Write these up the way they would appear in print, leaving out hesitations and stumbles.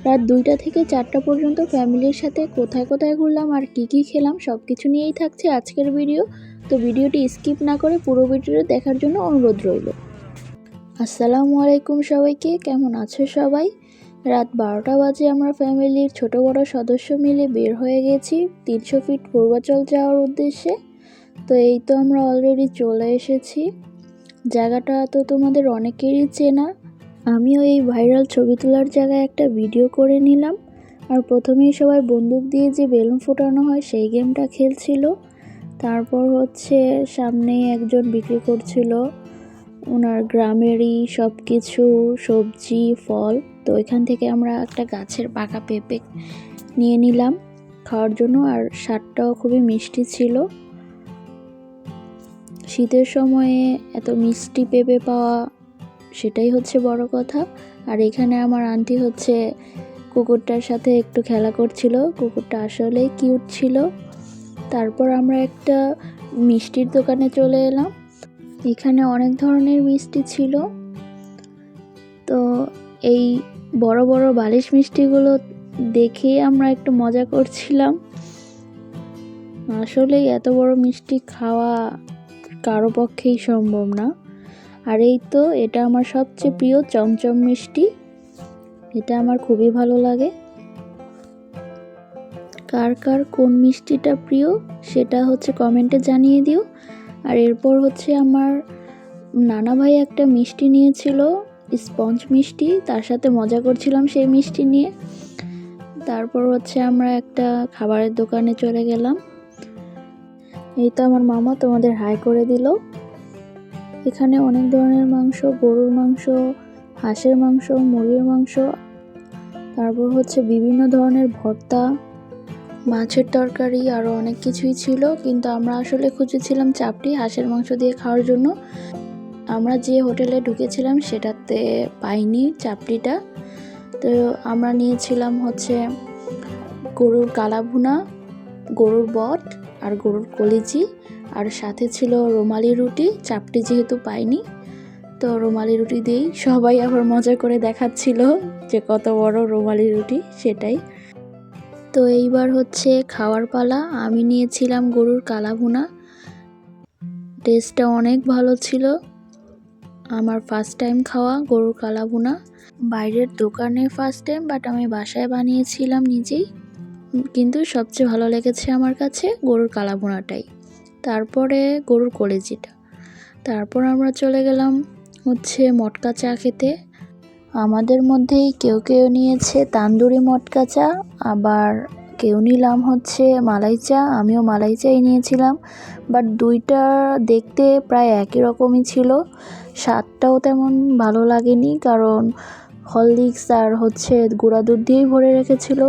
রাত 2টা থেকে 4টা পর্যন্ত ফ্যামিলির সাথে কোথায় কোথায় ঘুরলাম আর কি কি খেলাম সব কিছু নিয়েই থাকছে আজকের ভিডিও। তো ভিডিওটি স্কিপ না করে পুরো ভিডিওটি দেখার জন্য অনুরোধ রইল। আসসালামু আলাইকুম সবাইকে, কেমন আছো সবাই? রাত 12টা বাজে আমরা ফ্যামিলির ছোট বড় সদস্য মিলে বের হয়ে গেছি 300 ফিট পূর্বাচল যাওয়ার উদ্দেশ্যে। তো এই তো আমরা অলরেডি চলে এসেছি। জায়গাটা তো তোমাদের অনেকেরই চেনা। আমিও এই ভাইরাল ছবি তোলার জায়গায় একটা ভিডিও করে নিলাম। আর প্রথমেই সবাই বন্দুক দিয়ে যে বেলুন ফোটানো হয় সেই গেমটা খেলছিল। তারপর সামনে একজন বিক্রি করছিল ওনার গ্রামেরই সব কিছু সবজি ফল। তো এখান থেকে আমরা একটা গাছের পাকা পেঁপে নিয়ে নিলাম খাওয়ার জন্য, আর স্বাদটাও খুবই মিষ্টি ছিল। শীতের সময়ে এত মিষ্টি পেঁপে পাওয়া সেটাই হচ্ছে বড় কথা। আর এখানে আমার আন্টি কুকুরটার সাথে একটু খেলা করছিল, কুকুরটা আসলেই কিউট ছিল। তারপর আমরা একটা মিষ্টির দোকানে চলে এলাম। এখানে অনেক ধরনের মিষ্টি ছিল। তো এই বড় বড় বালিশ মিষ্টিগুলো দেখে আমরা একটু মজা করছিলাম। আসলেই এত বড় মিষ্টি খাওয়া কারো পক্ষেই সম্ভব না। আর এই তো এটা আমার সবচেয়ে প্রিয় চমচম মিষ্টি, এটা আমার খুবই ভালো লাগে। কার কার কোন মিষ্টিটা প্রিয় সেটা কমেন্টে জানিয়ে দিও। আর এরপর আমার নানা ভাই একটা মিষ্টি নিয়েছিল, স্পঞ্জ মিষ্টি, তার সাথে মজা করছিলাম সেই মিষ্টি নিয়ে। তারপর আমরা একটা খাবারের দোকানে চলে গেলাম। এই তো আমার মামা তোমাদের হাই করে দিল। এখানে অনেক ধরনের মাংস, গরুর মাংস, হাঁসের মাংস, মুরগির মাংস, তারপর বিভিন্ন ধরনের ভর্তা, মাছের তরকারি, আরও অনেক কিছুই ছিল। কিন্তু আমরা আসলে খুঁজেছিলাম চাপটি হাঁসের মাংস দিয়ে খাওয়ার জন্য। আমরা যে হোটেলে ঢুকেছিলাম সেটাতে পাইনি চাপটিটা। তো আমরা নিয়েছিলাম গরুর কালাভুনা, গরুর বট আর গরুর কলিজি, আর সাথে ছিল রুমালি রুটি। চাপটি যেহেতু পাইনি তো রুমালি রুটি দিয়েই সবাই আবার মজা করে দেখাচ্ছিল যে কত বড় রুমালি রুটি সেটাই। তো এইবার খাওয়ার পালা। আমি নিয়েছিলাম গরুর কালাভুনা, টেস্টটা অনেক ভালো ছিল। আমার ফার্স্ট টাইম খাওয়া গরুর কালাভুনা, বাইরের দোকানে ফার্স্ট টাইম, বাট আমি বাসায় বানিয়েছিলাম নিজেই। কিন্তু সবচেয়ে ভালো লেগেছে আমার কাছে গরুর কালাভুনাটাই, তারপরে গরুর কলিজিটা। তারপর আমরা চলে গেলাম মটকা চা খেতে। আমাদের মধ্যেই কেউ কেউ নিয়েছে তান্দুরি মটকা চা, আবার কেউ নিলাম মালাই চা। আমিও মালাই চাই নিয়েছিলাম, বাট দুইটা দেখতে প্রায় একই রকমই ছিল। স্বাদটাও তেমন ভালো লাগেনি, কারণ হরলিক্স আর গুঁড়া দুধ দিয়েই ভরে রেখেছিল।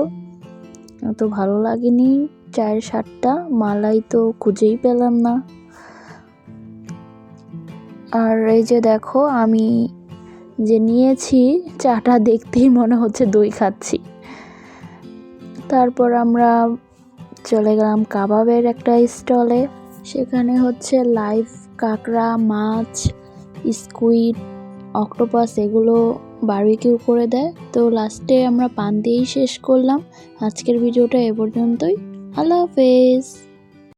অত ভালো লাগেনি চায়ের স্বাদটা। মালাই তো খুঁজেই পেলাম না। আর এই যে দেখো আমি যে নিয়েছি চাটা দেখতেই মনে হচ্ছে দই খাচ্ছি। তারপর আমরা চলে গেলাম কাবাবের একটা স্টলে। সেখানে লাইভ কাঁকড়া, মাছ, স্কুইড, অক্টোপাস এগুলো বারবিকিউ করে দেয়। তো লাস্টে আমরা পান দিয়েই শেষ করলাম। আজকের ভিডিওটা এ পর্যন্তই। আল্লাহ হাফেজ।